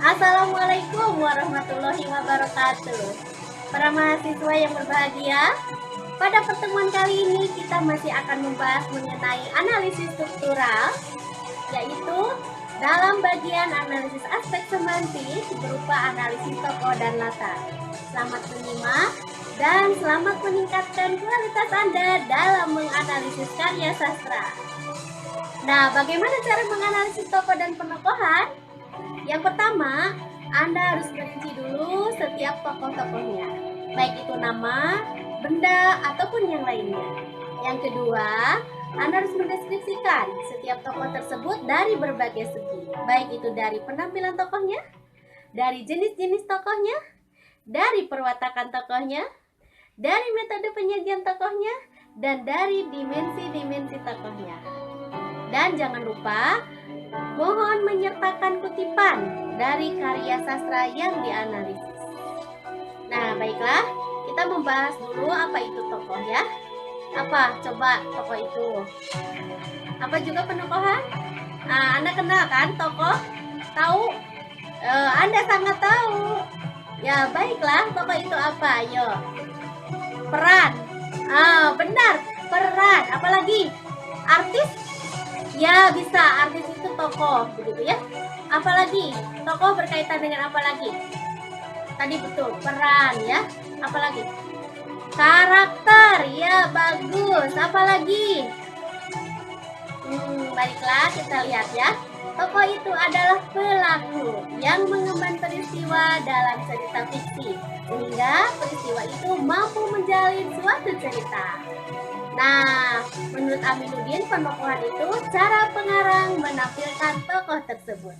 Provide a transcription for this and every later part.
Assalamualaikum warahmatullahi wabarakatuh. Para mahasiswa yang berbahagia, pada pertemuan kali ini kita masih akan membahas mengenai analisis struktural, yaitu dalam bagian analisis aspek semantik berupa analisis tokoh dan latar. Selamat menyimak dan selamat meningkatkan kualitas Anda dalam menganalisis karya sastra. Nah, bagaimana cara menganalisis tokoh dan penokohan? Yang pertama, Anda harus merinci dulu setiap tokoh-tokohnya, baik itu nama, benda, ataupun yang lainnya. Yang kedua, Anda harus mendeskripsikan setiap tokoh tersebut dari berbagai segi, baik itu dari penampilan tokohnya, dari jenis-jenis tokohnya, dari perwatakan tokohnya, dari metode penyajian tokohnya, dan dari dimensi-dimensi tokohnya. Dan jangan lupa, mohon menyertakan kutipan dari karya sastra yang dianalisis. Nah, baiklah, kita membahas dulu apa itu tokoh ya. Apa? Coba tokoh itu. Apa juga penokohan? Nah, Anda kenal kan tokoh? Tahu? Anda sangat tahu. Ya, baiklah, tokoh itu apa? Ayo. Peran. Benar, peran. Apalagi? Artis? Ya, bisa. Artis itu tokoh, begitu ya. Apalagi? Tokoh berkaitan dengan apa lagi? Tadi betul, peran ya. Apalagi? Karakter. Ya, bagus. Apalagi? Baiklah, kita lihat ya. Tokoh itu adalah pelaku yang mengemban peristiwa dalam cerita fiksi, sehingga peristiwa itu mampu menjalin suatu cerita. Nah, menurut Aminuddin, penokohan itu cara pengarang menampilkan tokoh tersebut.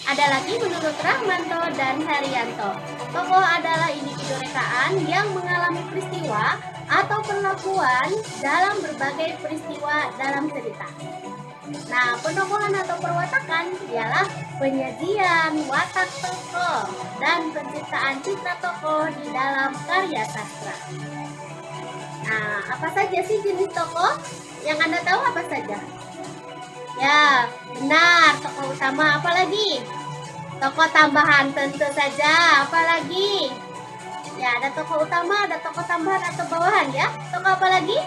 Ada lagi menurut Rahmanto dan Haryanto, tokoh adalah individu rekaan yang mengalami peristiwa atau perlakuan dalam berbagai peristiwa dalam cerita. Nah, penokohan atau perwatakan ialah penyajian watak tokoh dan penciptaan citra tokoh di dalam karya sastra. Nah, apa saja sih jenis tokoh? Yang Anda tahu apa saja? Ya, benar, tokoh utama. Apalagi? Tokoh tambahan tentu saja. Apalagi? Ya, ada tokoh utama, ada tokoh tambahan atau bawahan ya. Tokoh apa lagi?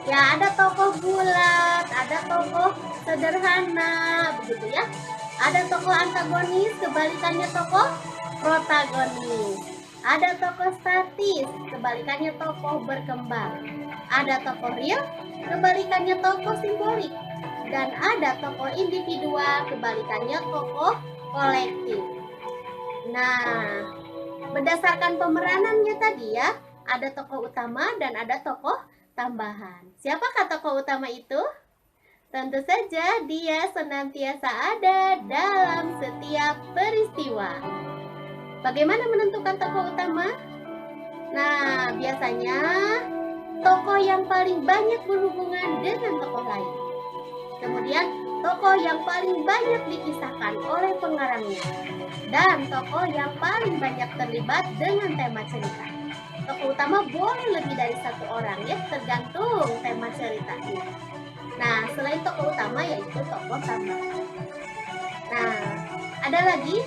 Ya, ada tokoh bulat, ada tokoh sederhana, begitu ya. Ada tokoh antagonis, kebalikannya tokoh protagonis. Ada tokoh statis, kebalikannya tokoh berkembang. Ada tokoh real, kebalikannya tokoh simbolik. Dan ada tokoh individual, kebalikannya tokoh kolektif. Nah, berdasarkan pemeranannya tadi ya, ada tokoh utama dan ada tokoh tambahan. Siapakah tokoh utama itu? Tentu saja dia senantiasa ada dalam setiap peristiwa. Bagaimana menentukan tokoh utama? Nah, biasanya tokoh yang paling banyak berhubungan dengan tokoh lain. Kemudian, tokoh yang paling banyak dikisahkan oleh pengarangnya. Dan tokoh yang paling banyak terlibat dengan tema cerita. Tokoh utama boleh lebih dari satu orang ya, tergantung tema ceritanya. Nah, selain tokoh utama yaitu tokoh tambahan. Nah, ada lagi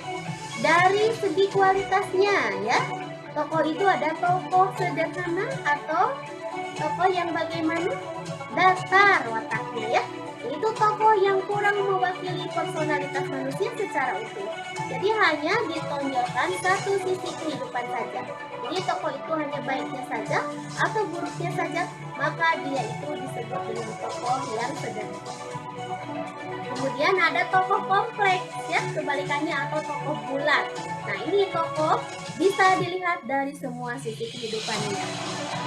dari segi kualitasnya ya. Tokoh itu ada tokoh sederhana atau tokoh yang bagaimana? Datar wataknya ya. Itu tokoh yang kurang mewakili personalitas manusia secara utuh. Jadi hanya ditonjolkan satu sisi kehidupan saja. Jadi tokoh itu hanya baiknya saja atau buruknya saja, maka dia itu disebut dengan tokoh yang sederhana. Kemudian ada tokoh kompleks ya, kebalikannya atau tokoh bulat. Nah, ini tokoh bisa dilihat dari semua sisi kehidupannya.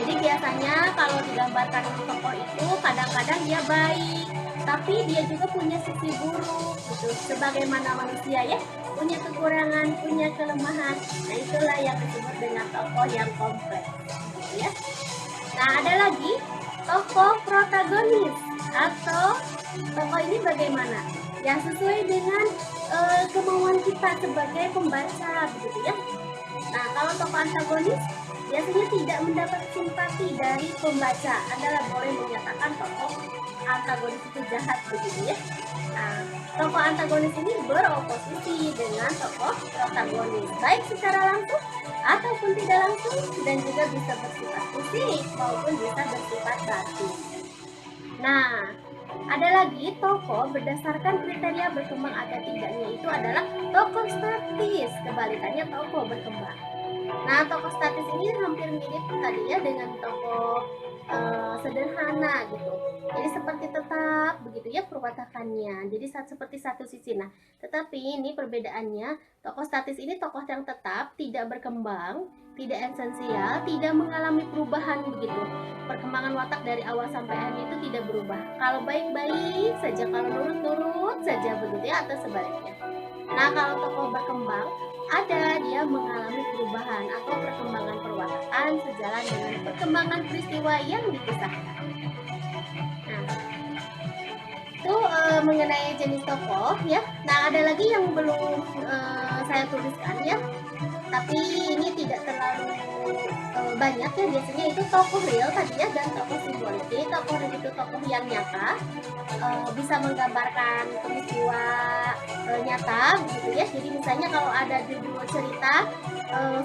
Jadi biasanya kalau digambarkan tokoh itu kadang-kadang dia baik, tapi dia juga punya sisi buruk gitu. Sebagaimana manusia ya, punya kekurangan, punya kelemahan. Nah, itulah yang disebut dengan tokoh yang kompleks gitu ya. Nah, ada lagi tokoh protagonis atau tokoh ini bagaimana? Yang sesuai dengan kemauan kita sebagai pembaca begitu ya. Nah, kalau tokoh antagonis biasanya tidak mendapat simpati dari pembaca. Anda boleh menyatakan tokoh antagonis itu jahat begitu ya. Nah, tokoh antagonis ini beroposisi dengan tokoh protagonis, baik secara langsung ataupun tidak langsung, dan juga bisa bersifat fisik maupun bisa bersifat batin. Nah, ada lagi tokoh berdasarkan kriteria berkembang ada tidaknya itu adalah tokoh statis, kebalikannya tokoh berkembang. Nah, tokoh statis ini hampir mirip tadi ya dengan tokoh sederhana gitu. Jadi seperti tetap begitu ya perwatakannya. Jadi seperti satu sisi. Nah, tetapi ini perbedaannya, tokoh statis ini tokoh yang tetap, tidak berkembang, tidak esensial, tidak mengalami perubahan begitu. Perkembangan watak dari awal sampai akhir itu tidak berubah. Kalau baik-baik saja, kalau nurut-nurut saja begitu ya, atau sebaliknya. Nah, kalau tokoh berkembang, ada dia mengalami perubahan atau perkembangan perwatakan sejalan dengan perkembangan peristiwa yang dikisahkan. Nah, itu mengenai jenis tokoh ya. Nah, ada lagi yang belum saya tuliskan ya, tapi ini tidak terlalu banyak ya. Biasanya itu tokoh real tadi ya, dan tokoh simbolik. Jadi tokoh real itu tokoh yang nyata, bisa menggambarkan peristiwa nyata gitu ya. Jadi misalnya kalau ada judul cerita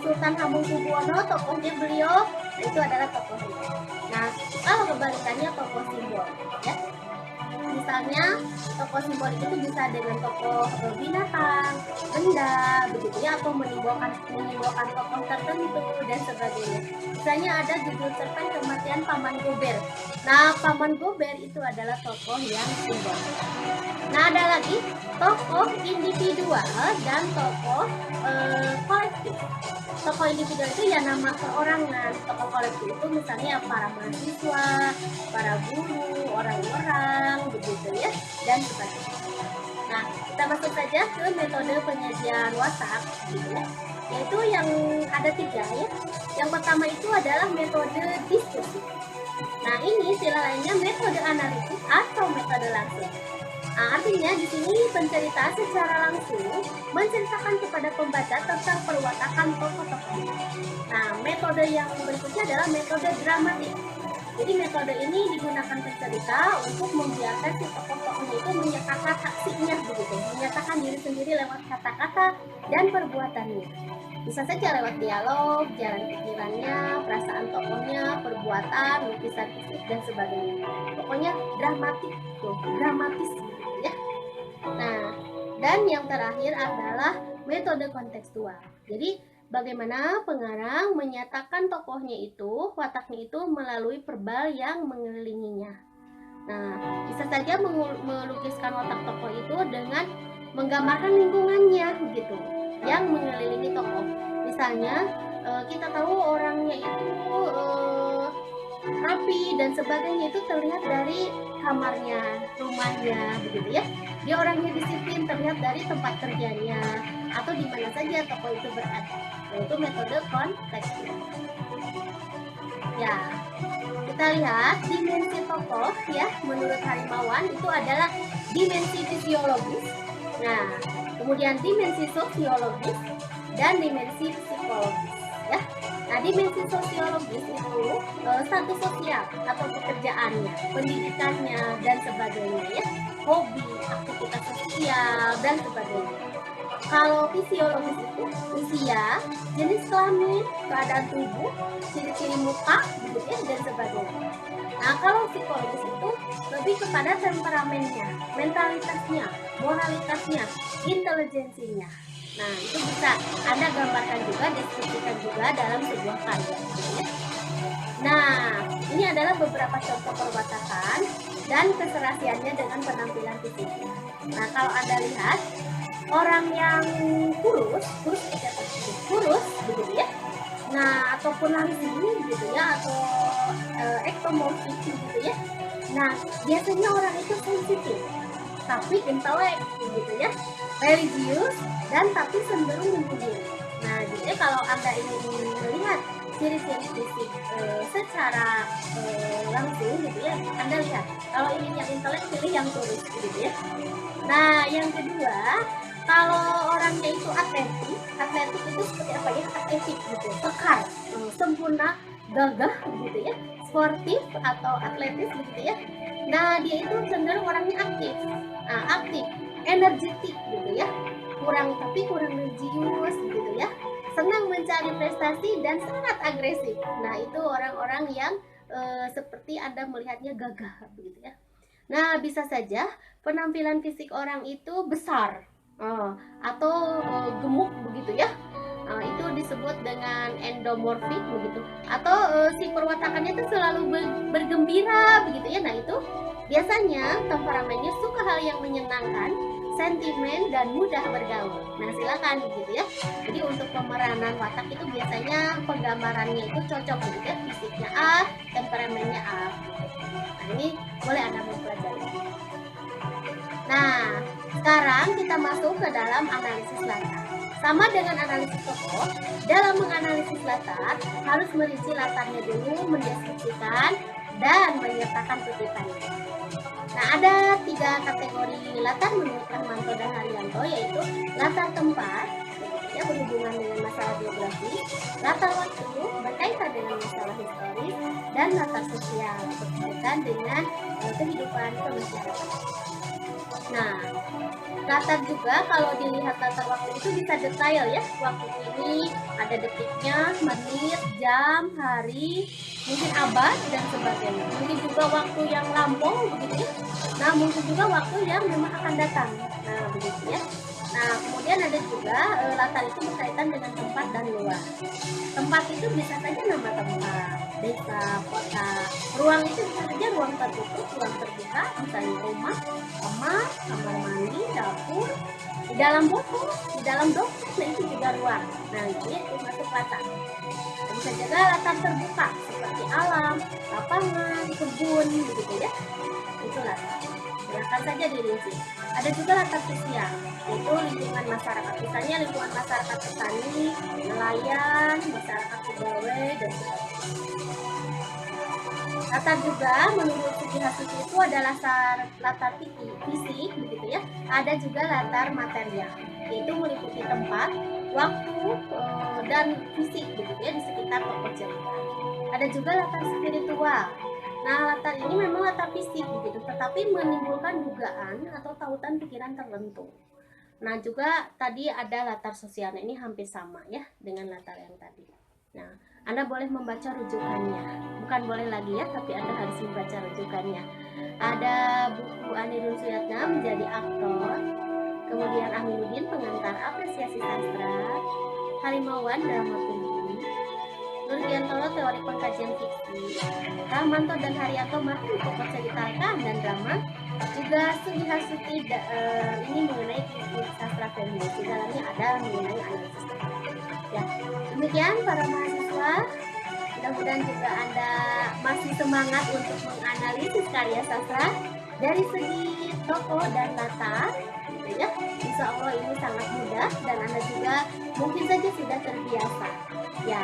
Sultan Hamengkubuwono, tokohnya beliau itu adalah tokoh real. Nah, kalau kebalikannya tokoh simbol ya. Misalnya tokoh simbolik itu bisa dengan tokoh binatang, benda, begitu ya, atau menimbulkan tokoh tertentu dan sebagainya. Misalnya ada judul cerpen kematian Paman Gober. Nah, Paman Gober itu adalah tokoh yang simbol. Nah, ada lagi tokoh individual dan tokoh kolektif. Tokoh individual itu ya nama perorangan. Tokoh kolektif itu misalnya para mahasiswa, para guru, orang-orang, begitu ya, dan sebagainya. Nah, kita masuk saja ke metode penyajian watak, gitu ya, yaitu yang ada 3 ya. Yang pertama itu adalah metode diskusi. Nah, ini istilah lainnya metode analisis atau metode langsung. Nah, artinya di sini pencerita secara langsung menceritakan kepada pembaca tentang perwatakan tokoh-tokoh. Nah, metode yang berikutnya adalah metode dramatik. Jadi metode ini digunakan pencerita untuk membiarkan si tokoh-tokohnya itu menyatakan aksinya begitu, menyatakan diri sendiri lewat kata-kata dan perbuatannya. Bisa saja lewat dialog, jalan pikirannya, perasaan tokohnya, perbuatan, lukisan fisik dan sebagainya. Pokoknya dramatis gitu ya. Nah, dan yang terakhir adalah metode kontekstual. Jadi bagaimana pengarang menyatakan tokohnya itu, wataknya itu melalui verbal yang mengelilinginya. Nah, bisa saja melukiskan watak tokoh itu dengan menggambarkan lingkungannya begitu, yang mengelilingi tokoh. Misalnya kita tahu orangnya itu rapi dan sebagainya, itu terlihat dari kamarnya, rumahnya begitu ya. Dia orangnya disiplin terlihat dari tempat kerjanya atau di mana saja tokoh itu berada. Yaitu metode kontekstual. Ya, kita lihat dimensi tokoh ya, menurut Harimawan itu adalah dimensi fisiologis. Nah, kemudian dimensi sosiologis dan dimensi psikologis ya. Nah, dimensi sosiologis itu status sosial atau pekerjaannya, pendidikannya dan sebagainya ya, hobi, aktivitas sosial dan sebagainya. Kalau fisiologis itu usia, jenis kelamin, keadaan tubuh, ciri-ciri muka, begitu ya, dan sebagainya. Nah, kalau psikologis itu lebih kepada temperamennya, mentalitasnya, moralitasnya, intelijensinya. Nah, itu bisa Anda gambarkan juga, deskripsikan juga dalam sebuah karya. Ya. Nah, ini adalah beberapa contoh perwatakan dan keserasiannya dengan penampilan fisiknya. Nah, kalau Anda lihat, orang yang kurus begitu ya. Nah, ataupun langsing gitu ya, atau ektomorfik gitu ya. Nah, biasanya orang itu sensitif, tapi intelek gitu ya, religius dan tapi cenderung menyendiri. Nah, jadi kalau Anda ingin melihat ciri-ciri fisik secara langsung gitu ya, Anda lihat. Kalau ingin yang intelek, pilih yang kurus gitu ya. Nah, yang kedua, kalau orangnya itu atletik itu seperti apa ya? Atletik gitu, kekar, sempurna gagah begitu ya, sportif atau atletis begitu ya. Nah, dia itu cenderung orangnya aktif. Nah, aktif, energetik gitu ya. Kurang religius gitu ya. Senang mencari prestasi dan sangat agresif. Nah, itu orang-orang yang seperti Anda melihatnya gagah begitu ya. Nah, bisa saja penampilan fisik orang itu besar, atau gemuk begitu ya. Itu disebut dengan endomorfik begitu. Atau si perwatakannya itu selalu bergembira begitu ya. Nah, itu biasanya temperamennya suka hal yang menyenangkan, sentimen dan mudah bergaul. Nah, silakan begitu ya. Jadi untuk pemeranan watak itu biasanya penggambarannya itu cocok begitu ya. Fisiknya A, temperamennya A. Nah, ini boleh Anda mempelajari. Nah, sekarang kita masuk ke dalam analisis latar. Sama dengan analisis tokoh, dalam menganalisis latar harus merinci latarnya dulu, mendeskripsikan dan menyertakan kutipannya. Nah, ada 3 kategori latar menurut Rahmanto dan Haryanto, yaitu latar tempat, ya, berhubungan dengan masalah geografi, latar waktu berkaitan dengan masalah historis, dan latar sosial berkaitan dengan kehidupan kemasyarakat. Nah, latar juga kalau dilihat latar waktu itu bisa detail ya. Waktu ini ada detiknya, menit, jam, hari, mungkin abad dan sebagainya. Mungkin juga waktu yang lampau begitu ya. Nah, mungkin juga waktu yang memang akan datang. Nah, begitu ya. Nah, kemudian ada juga latar itu berkaitan dengan tempat dan luar. Tempat itu bisa saja nama tempat, desa, kota. Ruang itu bisa saja ruang tertutup, ruang terbuka, misalnya rumah, kamar, kamar mandi, dapur, di dalam buku, di dalam dompet, nah itu juga ruang. Nah, itu masuk latar. Bisa juga latar terbuka seperti alam, lapangan, kebun, begitu ya. Itu latar. Silakan saja dirinci. Ada juga latar sosial, yaitu lingkungan masyarakat. Misalnya lingkungan masyarakat petani, nelayan, masyarakat pegawai, dan sebagainya. Latar juga menurut Sugi Hasushi itu ada latar fisik begitu ya. Ada juga latar material, yaitu meliputi tempat, waktu, dan fisik begitu ya di sekitar tokoh cerita. Ada juga latar spiritual. Nah, latar ini memang latar fisik begitu, tetapi menimbulkan dugaan atau tautan pikiran tertentu. Nah, juga tadi ada latar sosial. Nah, ini hampir sama ya dengan latar yang tadi. Nah, Anda boleh membaca rujukannya. Bukan boleh lagi ya, tapi Anda harus membaca rujukannya. Ada buku Anirul Suyatna menjadi aktor, kemudian Aminuddin pengantar apresiasi sastra, Harimawan dramaturgi, Nurgiantoro teori pengkajian fiksi, Rahmanto dan Haryanto mahir pokok cerita rekaan dan drama, juga Sugi Hasushi ini mengenai kritik sastra feminis. Di dalamnya ada mengenai analisis. Ya, demikian para mahasiswa. Mudah-mudahan juga Anda masih semangat untuk menganalisis karya sastra dari segi tokoh dan latar, gitu ya. Insya Allah ini sangat mudah dan Anda juga mungkin saja sudah terbiasa. Ya,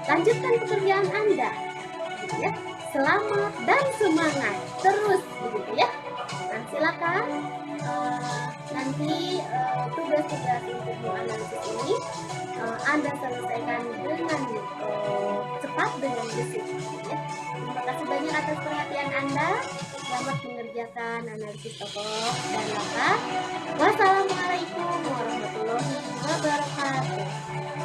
lanjutkan pekerjaan Anda, gitu ya. Selamat dan semangat terus, begitu ya. Nah, silakan nanti tugas-tugas untuk menganalisis ini Anda selesaikan dengan cepat dengan gesit. Ya. Terima kasih banyak atas perhatian Anda. Selamat mengerjakan analisis tokoh dan latar. Wassalamualaikum warahmatullahi wabarakatuh.